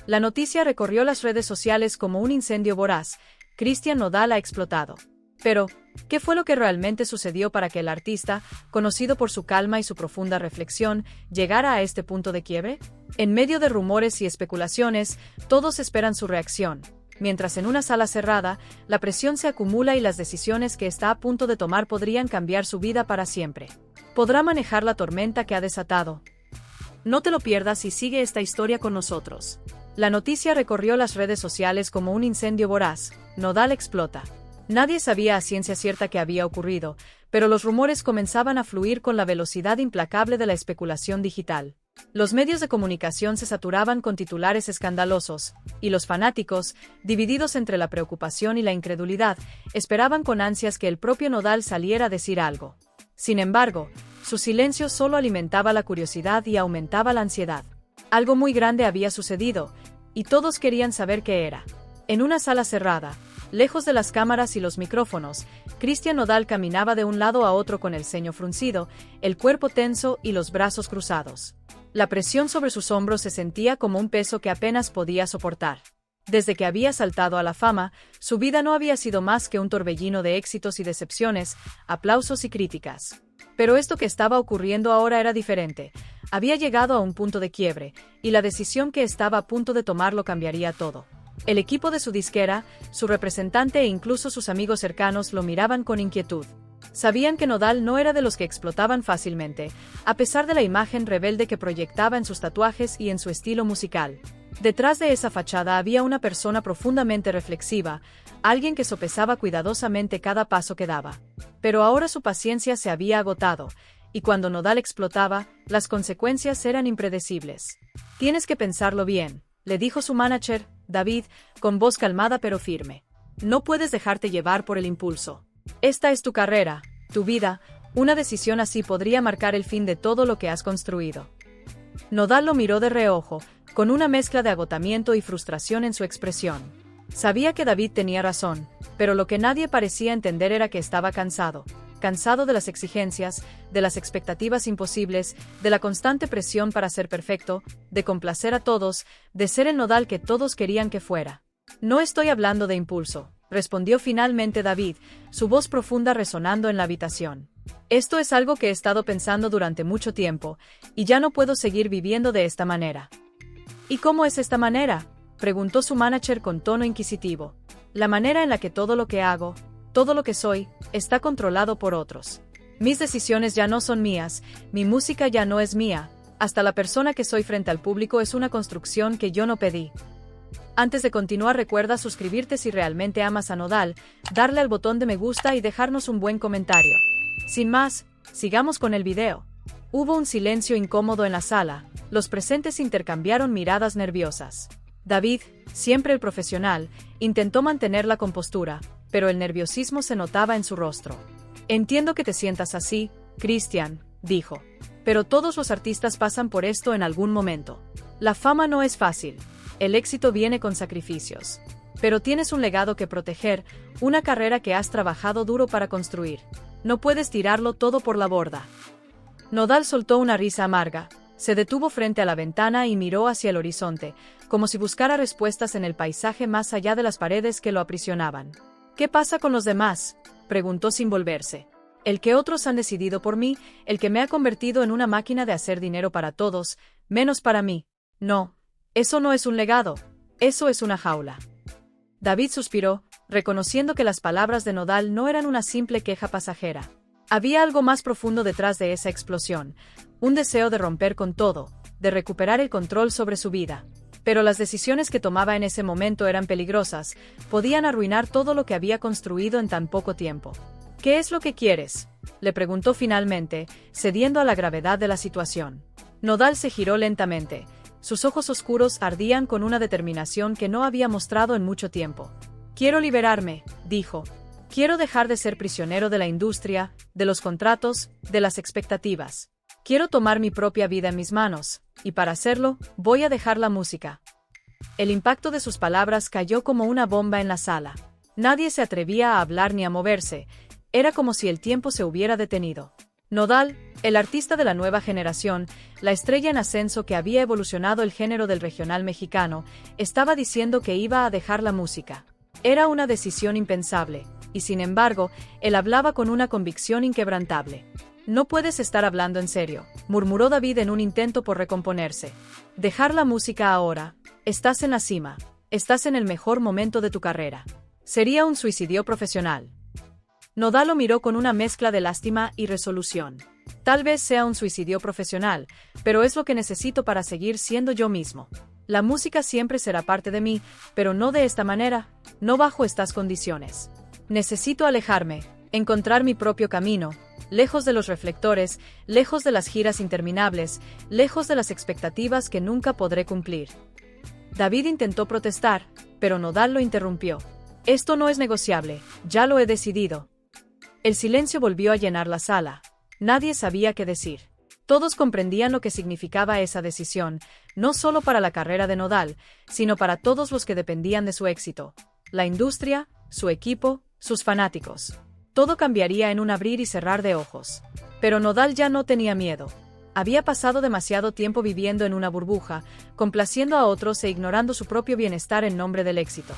La noticia recorrió las redes sociales como un incendio voraz. Cristian Nodal ha explotado. Pero, ¿qué fue lo que realmente sucedió para que el artista, conocido por su calma y su profunda reflexión, llegara a este punto de quiebre? En medio de rumores y especulaciones, todos esperan su reacción. Mientras en una sala cerrada, la presión se acumula y las decisiones que está a punto de tomar podrían cambiar su vida para siempre. ¿Podrá manejar la tormenta que ha desatado? No te lo pierdas y sigue esta historia con nosotros. La noticia recorrió las redes sociales como un incendio voraz. Nodal explota. Nadie sabía a ciencia cierta qué había ocurrido, pero los rumores comenzaban a fluir con la velocidad implacable de la especulación digital. Los medios de comunicación se saturaban con titulares escandalosos, y los fanáticos, divididos entre la preocupación y la incredulidad, esperaban con ansias que el propio Nodal saliera a decir algo. Sin embargo, su silencio solo alimentaba la curiosidad y aumentaba la ansiedad. Algo muy grande había sucedido, y todos querían saber qué era. En una sala cerrada, lejos de las cámaras y los micrófonos, Cristian Nodal caminaba de un lado a otro con el ceño fruncido, el cuerpo tenso y los brazos cruzados. La presión sobre sus hombros se sentía como un peso que apenas podía soportar. Desde que había saltado a la fama, su vida no había sido más que un torbellino de éxitos y decepciones, aplausos y críticas. Pero esto que estaba ocurriendo ahora era diferente. Había llegado a un punto de quiebre, y la decisión que estaba a punto de tomar lo cambiaría todo. El equipo de su disquera, su representante e incluso sus amigos cercanos lo miraban con inquietud. Sabían que Nodal no era de los que explotaban fácilmente, a pesar de la imagen rebelde que proyectaba en sus tatuajes y en su estilo musical. Detrás de esa fachada había una persona profundamente reflexiva, alguien que sopesaba cuidadosamente cada paso que daba. Pero ahora su paciencia se había agotado, y cuando Nodal explotaba, las consecuencias eran impredecibles. «Tienes que pensarlo bien», le dijo su manager, David, con voz calmada pero firme. «No puedes dejarte llevar por el impulso. Esta es tu carrera, tu vida, una decisión así podría marcar el fin de todo lo que has construido». Nodal lo miró de reojo, con una mezcla de agotamiento y frustración en su expresión. Sabía que David tenía razón, pero lo que nadie parecía entender era que estaba cansado de las exigencias, de las expectativas imposibles, de la constante presión para ser perfecto, de complacer a todos, de ser el Nodal que todos querían que fuera. «No estoy hablando de impulso», respondió finalmente David, su voz profunda resonando en la habitación. «Esto es algo que he estado pensando durante mucho tiempo, y ya no puedo seguir viviendo de esta manera». «¿Y cómo es esta manera?», preguntó su manager con tono inquisitivo. «La manera en la que todo lo que hago, todo lo que soy, está controlado por otros. Mis decisiones ya no son mías, mi música ya no es mía, hasta la persona que soy frente al público es una construcción que yo no pedí». Antes de continuar, recuerda suscribirte si realmente amas a Nodal, darle al botón de me gusta y dejarnos un buen comentario. Sin más, sigamos con el video. Hubo un silencio incómodo en la sala, los presentes intercambiaron miradas nerviosas. David, siempre el profesional, intentó mantener la compostura, pero el nerviosismo se notaba en su rostro. «Entiendo que te sientas así, Cristian», dijo. «Pero todos los artistas pasan por esto en algún momento. La fama no es fácil. El éxito viene con sacrificios. Pero tienes un legado que proteger, una carrera que has trabajado duro para construir. No puedes tirarlo todo por la borda». Nodal soltó una risa amarga, se detuvo frente a la ventana y miró hacia el horizonte, como si buscara respuestas en el paisaje más allá de las paredes que lo aprisionaban. «¿Qué pasa con los demás?», preguntó sin volverse. «El que otros han decidido por mí, el que me ha convertido en una máquina de hacer dinero para todos, menos para mí. No, eso no es un legado, eso es una jaula». David suspiró, reconociendo que las palabras de Nodal no eran una simple queja pasajera. Había algo más profundo detrás de esa explosión, un deseo de romper con todo, de recuperar el control sobre su vida. Pero las decisiones que tomaba en ese momento eran peligrosas, podían arruinar todo lo que había construido en tan poco tiempo. «¿Qué es lo que quieres?», le preguntó finalmente, cediendo a la gravedad de la situación. Nodal se giró lentamente. Sus ojos oscuros ardían con una determinación que no había mostrado en mucho tiempo. «Quiero liberarme», dijo. «Quiero dejar de ser prisionero de la industria, de los contratos, de las expectativas. Quiero tomar mi propia vida en mis manos, y para hacerlo, voy a dejar la música». El impacto de sus palabras cayó como una bomba en la sala. Nadie se atrevía a hablar ni a moverse, era como si el tiempo se hubiera detenido. Nodal, el artista de la nueva generación, la estrella en ascenso que había evolucionado el género del regional mexicano, estaba diciendo que iba a dejar la música. Era una decisión impensable, y sin embargo, él hablaba con una convicción inquebrantable. No puedes estar hablando en serio, murmuró David en un intento por recomponerse. Dejar la música ahora. Estás en la cima. Estás en el mejor momento de tu carrera. Sería un suicidio profesional. Nodal lo miró con una mezcla de lástima y resolución. Tal vez sea un suicidio profesional, pero es lo que necesito para seguir siendo yo mismo. La música siempre será parte de mí, pero no de esta manera, no bajo estas condiciones. Necesito alejarme, encontrar mi propio camino, lejos de los reflectores, lejos de las giras interminables, lejos de las expectativas que nunca podré cumplir. David intentó protestar, pero Nodal lo interrumpió. Esto no es negociable, ya lo he decidido. El silencio volvió a llenar la sala. Nadie sabía qué decir. Todos comprendían lo que significaba esa decisión, no solo para la carrera de Nodal, sino para todos los que dependían de su éxito. La industria, su equipo, sus fanáticos. Todo cambiaría en un abrir y cerrar de ojos. Pero Nodal ya no tenía miedo. Había pasado demasiado tiempo viviendo en una burbuja, complaciendo a otros e ignorando su propio bienestar en nombre del éxito.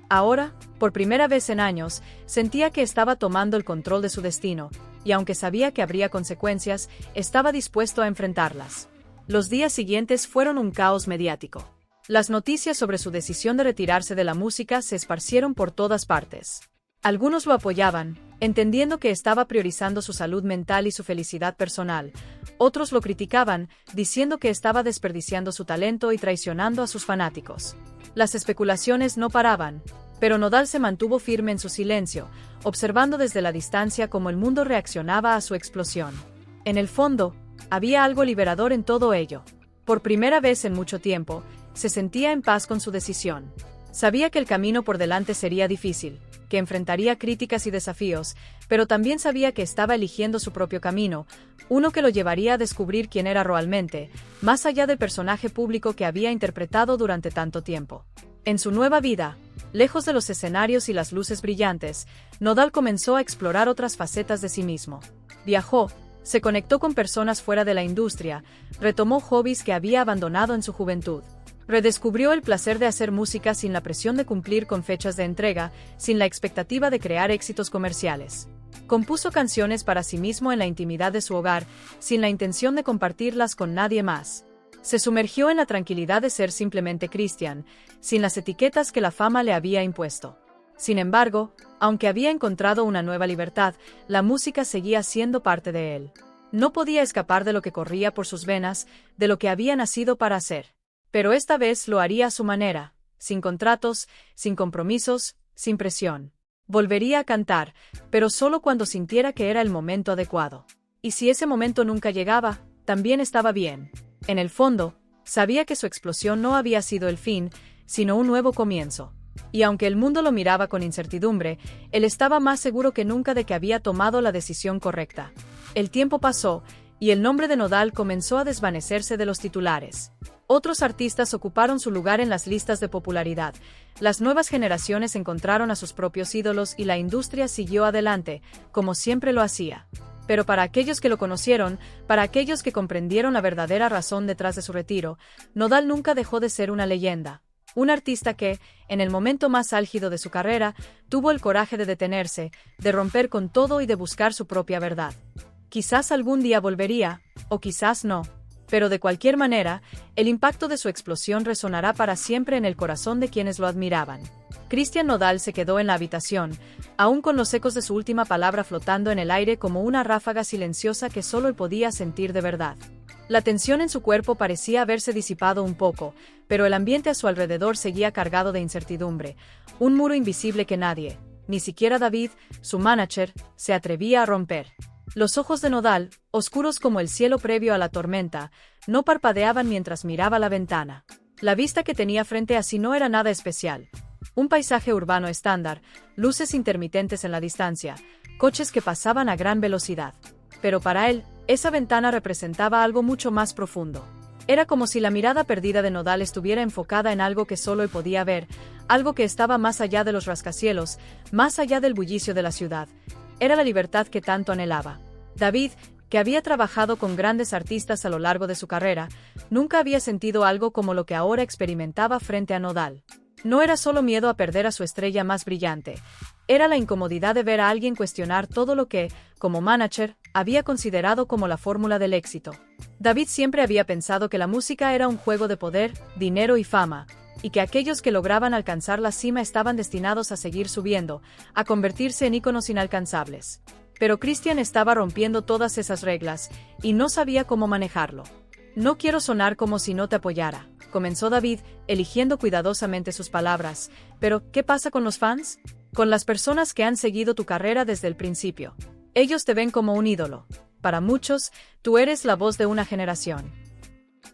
Ahora, por primera vez en años, sentía que estaba tomando el control de su destino, y aunque sabía que habría consecuencias, estaba dispuesto a enfrentarlas. Los días siguientes fueron un caos mediático. Las noticias sobre su decisión de retirarse de la música se esparcieron por todas partes. Algunos lo apoyaban, entendiendo que estaba priorizando su salud mental y su felicidad personal. Otros lo criticaban, diciendo que estaba desperdiciando su talento y traicionando a sus fanáticos. Las especulaciones no paraban, pero Nodal se mantuvo firme en su silencio, observando desde la distancia cómo el mundo reaccionaba a su explosión. En el fondo, había algo liberador en todo ello. Por primera vez en mucho tiempo, se sentía en paz con su decisión. Sabía que el camino por delante sería difícil, que enfrentaría críticas y desafíos, pero también sabía que estaba eligiendo su propio camino, uno que lo llevaría a descubrir quién era realmente, más allá del personaje público que había interpretado durante tanto tiempo. En su nueva vida, lejos de los escenarios y las luces brillantes, Nodal comenzó a explorar otras facetas de sí mismo. Viajó, se conectó con personas fuera de la industria, retomó hobbies que había abandonado en su juventud. Redescubrió el placer de hacer música sin la presión de cumplir con fechas de entrega, sin la expectativa de crear éxitos comerciales. Compuso canciones para sí mismo en la intimidad de su hogar, sin la intención de compartirlas con nadie más. Se sumergió en la tranquilidad de ser simplemente Christian, sin las etiquetas que la fama le había impuesto. Sin embargo, aunque había encontrado una nueva libertad, la música seguía siendo parte de él. No podía escapar de lo que corría por sus venas, de lo que había nacido para hacer. Pero esta vez lo haría a su manera, sin contratos, sin compromisos, sin presión. Volvería a cantar, pero solo cuando sintiera que era el momento adecuado. Y si ese momento nunca llegaba, también estaba bien. En el fondo, sabía que su explosión no había sido el fin, sino un nuevo comienzo. Y aunque el mundo lo miraba con incertidumbre, él estaba más seguro que nunca de que había tomado la decisión correcta. El tiempo pasó, y el nombre de Nodal comenzó a desvanecerse de los titulares. Otros artistas ocuparon su lugar en las listas de popularidad. Las nuevas generaciones encontraron a sus propios ídolos y la industria siguió adelante, como siempre lo hacía. Pero para aquellos que lo conocieron, para aquellos que comprendieron la verdadera razón detrás de su retiro, Nodal nunca dejó de ser una leyenda. Un artista que, en el momento más álgido de su carrera, tuvo el coraje de detenerse, de romper con todo y de buscar su propia verdad. Quizás algún día volvería, o quizás no. Pero de cualquier manera, el impacto de su explosión resonará para siempre en el corazón de quienes lo admiraban. Christian Nodal se quedó en la habitación, aún con los ecos de su última palabra flotando en el aire como una ráfaga silenciosa que solo él podía sentir de verdad. La tensión en su cuerpo parecía haberse disipado un poco, pero el ambiente a su alrededor seguía cargado de incertidumbre, un muro invisible que nadie, ni siquiera David, su manager, se atrevía a romper. Los ojos de Nodal, oscuros como el cielo previo a la tormenta, no parpadeaban mientras miraba la ventana. La vista que tenía frente a sí no era nada especial. Un paisaje urbano estándar, luces intermitentes en la distancia, coches que pasaban a gran velocidad. Pero para él, esa ventana representaba algo mucho más profundo. Era como si la mirada perdida de Nodal estuviera enfocada en algo que solo él podía ver, algo que estaba más allá de los rascacielos, más allá del bullicio de la ciudad. Era la libertad que tanto anhelaba. David, que había trabajado con grandes artistas a lo largo de su carrera, nunca había sentido algo como lo que ahora experimentaba frente a Nodal. No era solo miedo a perder a su estrella más brillante, era la incomodidad de ver a alguien cuestionar todo lo que, como manager, había considerado como la fórmula del éxito. David siempre había pensado que la música era un juego de poder, dinero y fama, y que aquellos que lograban alcanzar la cima estaban destinados a seguir subiendo, a convertirse en íconos inalcanzables. Pero Christian estaba rompiendo todas esas reglas, y no sabía cómo manejarlo. No quiero sonar como si no te apoyara, comenzó David, eligiendo cuidadosamente sus palabras, pero ¿qué pasa con los fans? Con las personas que han seguido tu carrera desde el principio. Ellos te ven como un ídolo. Para muchos, tú eres la voz de una generación.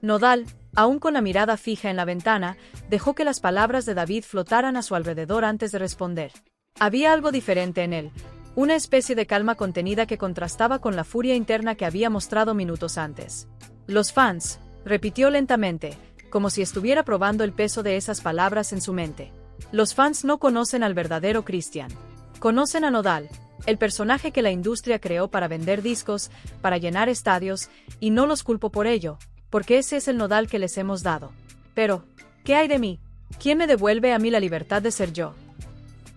Nodal, aún con la mirada fija en la ventana, dejó que las palabras de David flotaran a su alrededor antes de responder. Había algo diferente en él, una especie de calma contenida que contrastaba con la furia interna que había mostrado minutos antes. Los fans, repitió lentamente, como si estuviera probando el peso de esas palabras en su mente. Los fans no conocen al verdadero Christian. Conocen a Nodal, el personaje que la industria creó para vender discos, para llenar estadios, y no los culpo por ello, porque ese es el Nodal que les hemos dado. Pero, ¿qué hay de mí? ¿Quién me devuelve a mí la libertad de ser yo?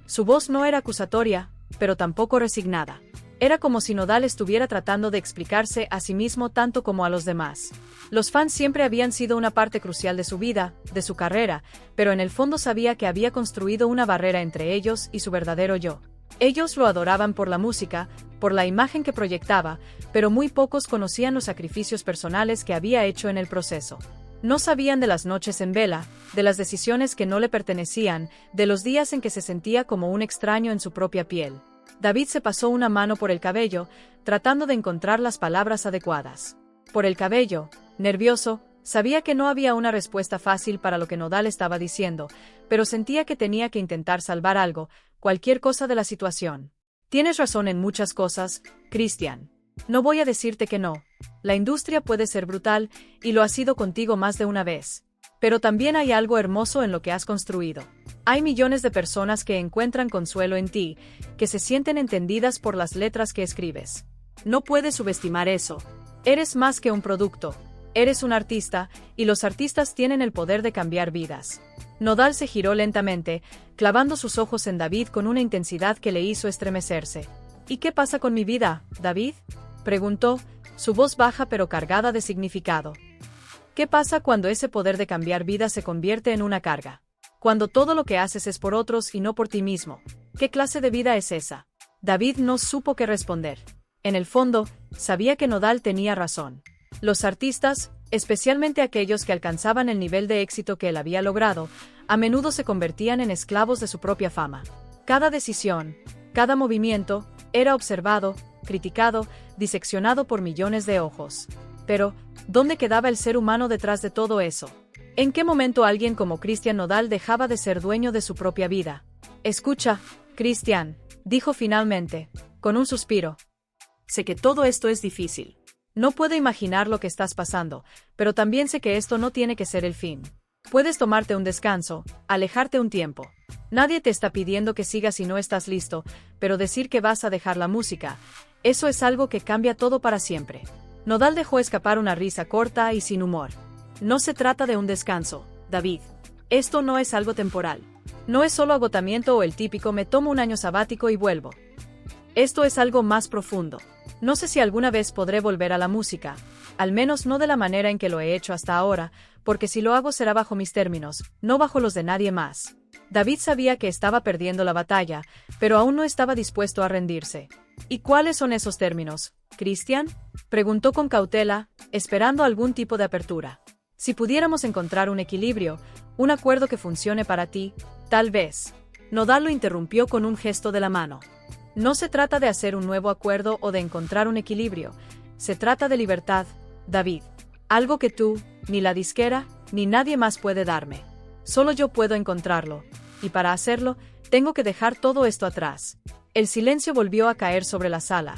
Su voz no era acusatoria, pero tampoco resignada. Era como si Nodal estuviera tratando de explicarse a sí mismo tanto como a los demás. Los fans siempre habían sido una parte crucial de su vida, de su carrera, pero en el fondo sabía que había construido una barrera entre ellos y su verdadero yo. Ellos lo adoraban por la música, por la imagen que proyectaba, pero muy pocos conocían los sacrificios personales que había hecho en el proceso. No sabían de las noches en vela, de las decisiones que no le pertenecían, de los días en que se sentía como un extraño en su propia piel. David se pasó una mano por el cabello, tratando de encontrar las palabras adecuadas. Por el cabello, nervioso, sabía que no había una respuesta fácil para lo que Nodal estaba diciendo, pero sentía que tenía que intentar salvar algo, cualquier cosa de la situación. Tienes razón en muchas cosas, Christian. No voy a decirte que no. La industria puede ser brutal, y lo ha sido contigo más de una vez. Pero también hay algo hermoso en lo que has construido. Hay millones de personas que encuentran consuelo en ti, que se sienten entendidas por las letras que escribes. No puedes subestimar eso. Eres más que un producto. Eres un artista, y los artistas tienen el poder de cambiar vidas. Nodal se giró lentamente, clavando sus ojos en David con una intensidad que le hizo estremecerse. ¿Y qué pasa con mi vida, David?, preguntó, su voz baja pero cargada de significado. ¿Qué pasa cuando ese poder de cambiar vidas se convierte en una carga? Cuando todo lo que haces es por otros y no por ti mismo. ¿Qué clase de vida es esa? David no supo qué responder. En el fondo, sabía que Nodal tenía razón. Los artistas, especialmente aquellos que alcanzaban el nivel de éxito que él había logrado, a menudo se convertían en esclavos de su propia fama. Cada decisión, cada movimiento, era observado, criticado, diseccionado por millones de ojos. Pero, ¿dónde quedaba el ser humano detrás de todo eso? ¿En qué momento alguien como Christian Nodal dejaba de ser dueño de su propia vida? Escucha, Christian, dijo finalmente, con un suspiro. Sé que todo esto es difícil. No puedo imaginar lo que estás pasando, pero también sé que esto no tiene que ser el fin. Puedes tomarte un descanso, alejarte un tiempo. Nadie te está pidiendo que sigas si no estás listo, pero decir que vas a dejar la música, eso es algo que cambia todo para siempre. Nodal dejó escapar una risa corta y sin humor. No se trata de un descanso, David. Esto no es algo temporal. No es solo agotamiento o el típico me tomo un año sabático y vuelvo. Esto es algo más profundo. No sé si alguna vez podré volver a la música, al menos no de la manera en que lo he hecho hasta ahora, porque si lo hago será bajo mis términos, no bajo los de nadie más. David sabía que estaba perdiendo la batalla, pero aún no estaba dispuesto a rendirse. ¿Y cuáles son esos términos, Christian?, preguntó con cautela, esperando algún tipo de apertura. Si pudiéramos encontrar un equilibrio, un acuerdo que funcione para ti, tal vez. Nodal lo interrumpió con un gesto de la mano. No se trata de hacer un nuevo acuerdo o de encontrar un equilibrio, se trata de libertad, David. Algo que tú, ni la disquera, ni nadie más puede darme. Solo yo puedo encontrarlo, y para hacerlo, tengo que dejar todo esto atrás. El silencio volvió a caer sobre la sala.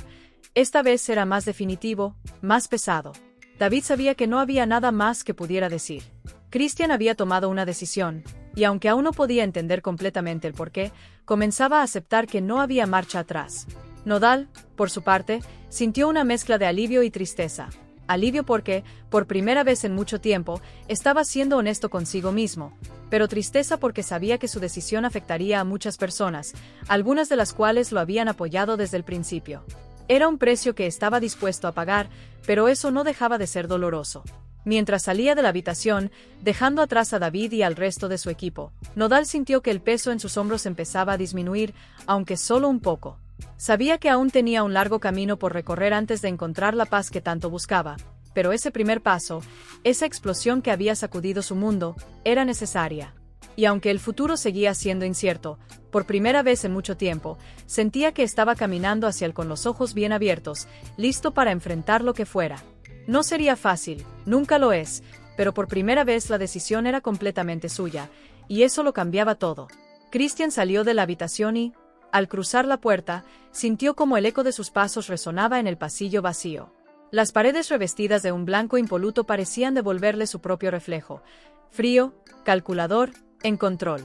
Esta vez era más definitivo, más pesado. David sabía que no había nada más que pudiera decir. Christian había tomado una decisión, y aunque aún no podía entender completamente el porqué, comenzaba a aceptar que no había marcha atrás. Nodal, por su parte, sintió una mezcla de alivio y tristeza. Alivio porque, por primera vez en mucho tiempo, estaba siendo honesto consigo mismo, pero tristeza porque sabía que su decisión afectaría a muchas personas, algunas de las cuales lo habían apoyado desde el principio. Era un precio que estaba dispuesto a pagar, pero eso no dejaba de ser doloroso. Mientras salía de la habitación, dejando atrás a David y al resto de su equipo, Nodal sintió que el peso en sus hombros empezaba a disminuir, aunque solo un poco. Sabía que aún tenía un largo camino por recorrer antes de encontrar la paz que tanto buscaba, pero ese primer paso, esa explosión que había sacudido su mundo, era necesaria. Y aunque el futuro seguía siendo incierto, por primera vez en mucho tiempo, sentía que estaba caminando hacia él con los ojos bien abiertos, listo para enfrentar lo que fuera. No sería fácil, nunca lo es, pero por primera vez la decisión era completamente suya, y eso lo cambiaba todo. Christian salió de la habitación y, al cruzar la puerta, sintió como el eco de sus pasos resonaba en el pasillo vacío. Las paredes revestidas de un blanco impoluto parecían devolverle su propio reflejo, frío, calculador, en control.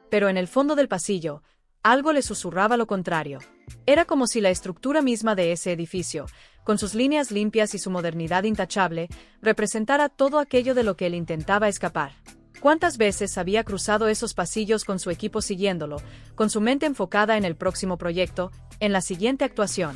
Pero en el fondo del pasillo, algo le susurraba lo contrario. Era como si la estructura misma de ese edificio, con sus líneas limpias y su modernidad intachable, representara todo aquello de lo que él intentaba escapar. ¿Cuántas veces había cruzado esos pasillos con su equipo siguiéndolo, con su mente enfocada en el próximo proyecto, en la siguiente actuación?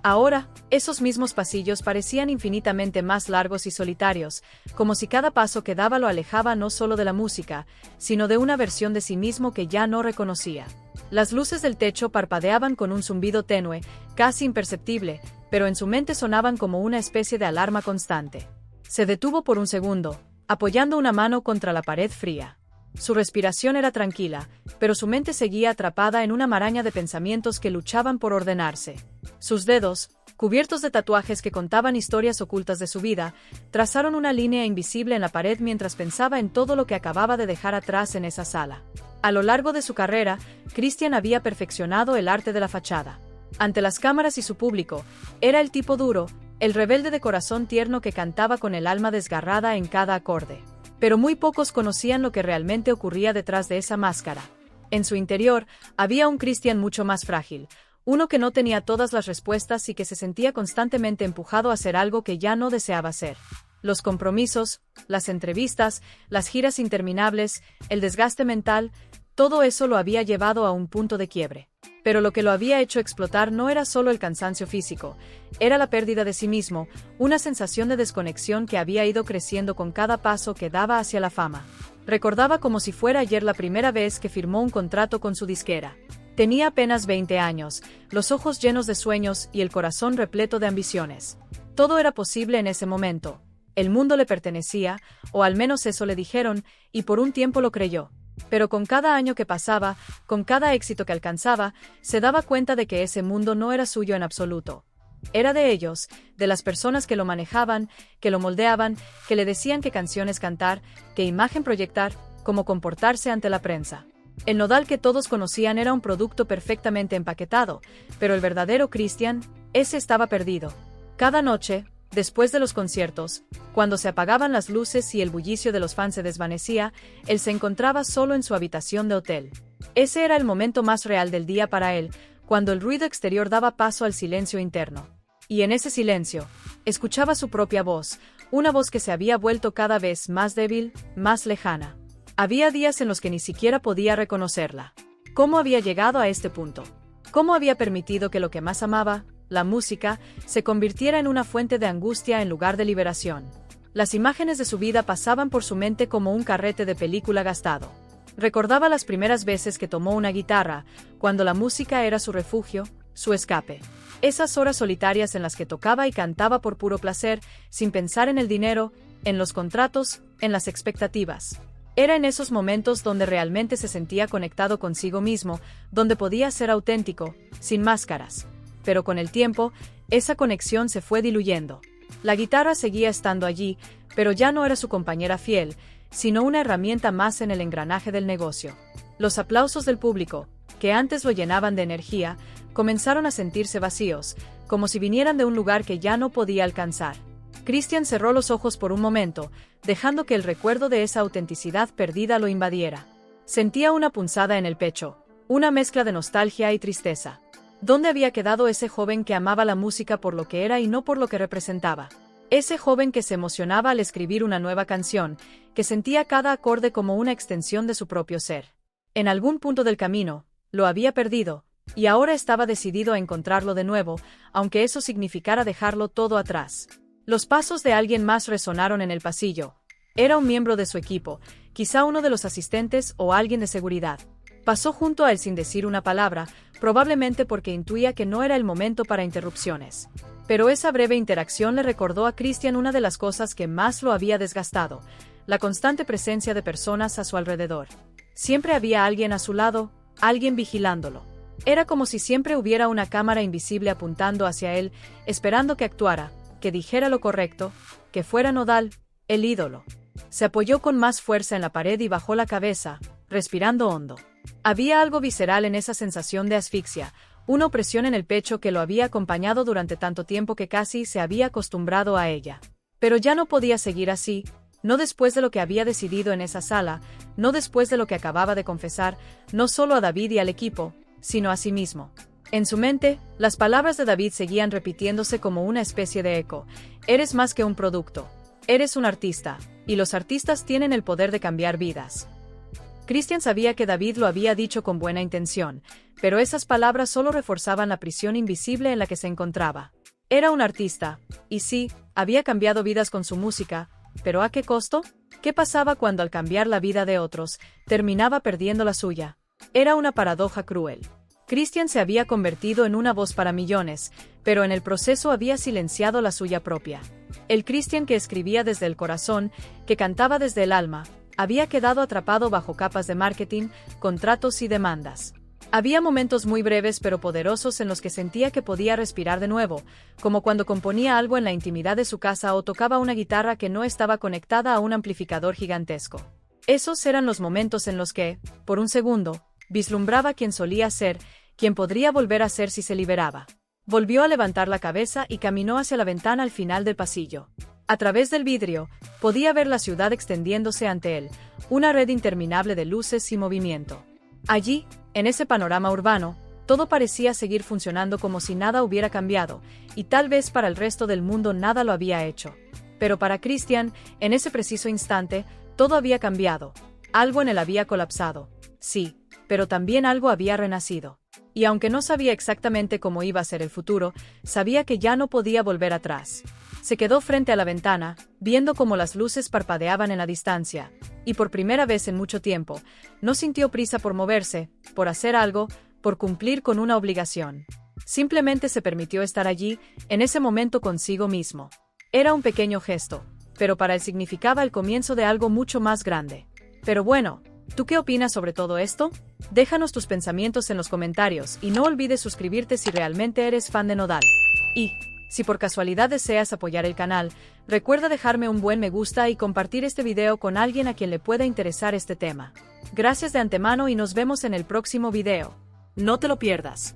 Ahora, esos mismos pasillos parecían infinitamente más largos y solitarios, como si cada paso que daba lo alejaba no solo de la música, sino de una versión de sí mismo que ya no reconocía. Las luces del techo parpadeaban con un zumbido tenue, casi imperceptible, pero en su mente sonaban como una especie de alarma constante. Se detuvo por un segundo, apoyando una mano contra la pared fría. Su respiración era tranquila, pero su mente seguía atrapada en una maraña de pensamientos que luchaban por ordenarse. Sus dedos, cubiertos de tatuajes que contaban historias ocultas de su vida, trazaron una línea invisible en la pared mientras pensaba en todo lo que acababa de dejar atrás en esa sala. A lo largo de su carrera, Christian había perfeccionado el arte de la fachada. Ante las cámaras y su público, era el tipo duro, el rebelde de corazón tierno que cantaba con el alma desgarrada en cada acorde. Pero muy pocos conocían lo que realmente ocurría detrás de esa máscara. En su interior, había un Christian mucho más frágil, uno que no tenía todas las respuestas y que se sentía constantemente empujado a hacer algo que ya no deseaba hacer. Los compromisos, las entrevistas, las giras interminables, el desgaste mental, todo eso lo había llevado a un punto de quiebre. Pero lo que lo había hecho explotar no era solo el cansancio físico, era la pérdida de sí mismo, una sensación de desconexión que había ido creciendo con cada paso que daba hacia la fama. Recordaba como si fuera ayer la primera vez que firmó un contrato con su disquera. Tenía apenas 20 años, los ojos llenos de sueños y el corazón repleto de ambiciones. Todo era posible en ese momento. El mundo le pertenecía, o al menos eso le dijeron, y por un tiempo lo creyó. Pero con cada año que pasaba, con cada éxito que alcanzaba, se daba cuenta de que ese mundo no era suyo en absoluto. Era de ellos, de las personas que lo manejaban, que lo moldeaban, que le decían qué canciones cantar, qué imagen proyectar, cómo comportarse ante la prensa. El Nodal que todos conocían era un producto perfectamente empaquetado, pero el verdadero Christian, ese estaba perdido. Cada noche, después de los conciertos, cuando se apagaban las luces y el bullicio de los fans se desvanecía, él se encontraba solo en su habitación de hotel. Ese era el momento más real del día para él, cuando el ruido exterior daba paso al silencio interno. Y en ese silencio, escuchaba su propia voz, una voz que se había vuelto cada vez más débil, más lejana. Había días en los que ni siquiera podía reconocerla. ¿Cómo había llegado a este punto? ¿Cómo había permitido que lo que más amaba, la música, se convirtiera en una fuente de angustia en lugar de liberación? Las imágenes de su vida pasaban por su mente como un carrete de película gastado. Recordaba las primeras veces que tomó una guitarra, cuando la música era su refugio, su escape. Esas horas solitarias en las que tocaba y cantaba por puro placer, sin pensar en el dinero, en los contratos, en las expectativas. Era en esos momentos donde realmente se sentía conectado consigo mismo, donde podía ser auténtico, sin máscaras. Pero con el tiempo, esa conexión se fue diluyendo. La guitarra seguía estando allí, pero ya no era su compañera fiel, sino una herramienta más en el engranaje del negocio. Los aplausos del público, que antes lo llenaban de energía, comenzaron a sentirse vacíos, como si vinieran de un lugar que ya no podía alcanzar. Christian cerró los ojos por un momento, dejando que el recuerdo de esa autenticidad perdida lo invadiera. Sentía una punzada en el pecho, una mezcla de nostalgia y tristeza. ¿Dónde había quedado ese joven que amaba la música por lo que era y no por lo que representaba? Ese joven que se emocionaba al escribir una nueva canción, que sentía cada acorde como una extensión de su propio ser. En algún punto del camino, lo había perdido, y ahora estaba decidido a encontrarlo de nuevo, aunque eso significara dejarlo todo atrás. Los pasos de alguien más resonaron en el pasillo. Era un miembro de su equipo, quizá uno de los asistentes o alguien de seguridad. Pasó junto a él sin decir una palabra, probablemente porque intuía que no era el momento para interrupciones. Pero esa breve interacción le recordó a Christian una de las cosas que más lo había desgastado: la constante presencia de personas a su alrededor. Siempre había alguien a su lado, alguien vigilándolo. Era como si siempre hubiera una cámara invisible apuntando hacia él, esperando que actuara, que dijera lo correcto, que fuera Nodal, el ídolo. Se apoyó con más fuerza en la pared y bajó la cabeza, respirando hondo. Había algo visceral en esa sensación de asfixia, una opresión en el pecho que lo había acompañado durante tanto tiempo que casi se había acostumbrado a ella. Pero ya no podía seguir así, no después de lo que había decidido en esa sala, no después de lo que acababa de confesar, no solo a David y al equipo, sino a sí mismo. En su mente, las palabras de David seguían repitiéndose como una especie de eco: eres más que un producto, eres un artista, y los artistas tienen el poder de cambiar vidas. Christian sabía que David lo había dicho con buena intención, pero esas palabras solo reforzaban la prisión invisible en la que se encontraba. Era un artista, y sí, había cambiado vidas con su música, pero ¿a qué costo? ¿Qué pasaba cuando al cambiar la vida de otros, terminaba perdiendo la suya? Era una paradoja cruel. Christian se había convertido en una voz para millones, pero en el proceso había silenciado la suya propia. El Christian que escribía desde el corazón, que cantaba desde el alma, había quedado atrapado bajo capas de marketing, contratos y demandas. Había momentos muy breves pero poderosos en los que sentía que podía respirar de nuevo, como cuando componía algo en la intimidad de su casa o tocaba una guitarra que no estaba conectada a un amplificador gigantesco. Esos eran los momentos en los que, por un segundo, vislumbraba quién solía ser, quién podría volver a ser si se liberaba. Volvió a levantar la cabeza y caminó hacia la ventana al final del pasillo. A través del vidrio, podía ver la ciudad extendiéndose ante él, una red interminable de luces y movimiento. Allí, en ese panorama urbano, todo parecía seguir funcionando como si nada hubiera cambiado, y tal vez para el resto del mundo nada lo había hecho. Pero para Christian, en ese preciso instante, todo había cambiado. Algo en él había colapsado. Sí, pero también algo había renacido. Y aunque no sabía exactamente cómo iba a ser el futuro, sabía que ya no podía volver atrás. Se quedó frente a la ventana, viendo cómo las luces parpadeaban en la distancia, y por primera vez en mucho tiempo, no sintió prisa por moverse, por hacer algo, por cumplir con una obligación. Simplemente se permitió estar allí, en ese momento consigo mismo. Era un pequeño gesto, pero para él significaba el comienzo de algo mucho más grande. Pero bueno, ¿tú qué opinas sobre todo esto? Déjanos tus pensamientos en los comentarios y no olvides suscribirte si realmente eres fan de Nodal. Y, si por casualidad deseas apoyar el canal, recuerda dejarme un buen me gusta y compartir este video con alguien a quien le pueda interesar este tema. Gracias de antemano y nos vemos en el próximo video. No te lo pierdas.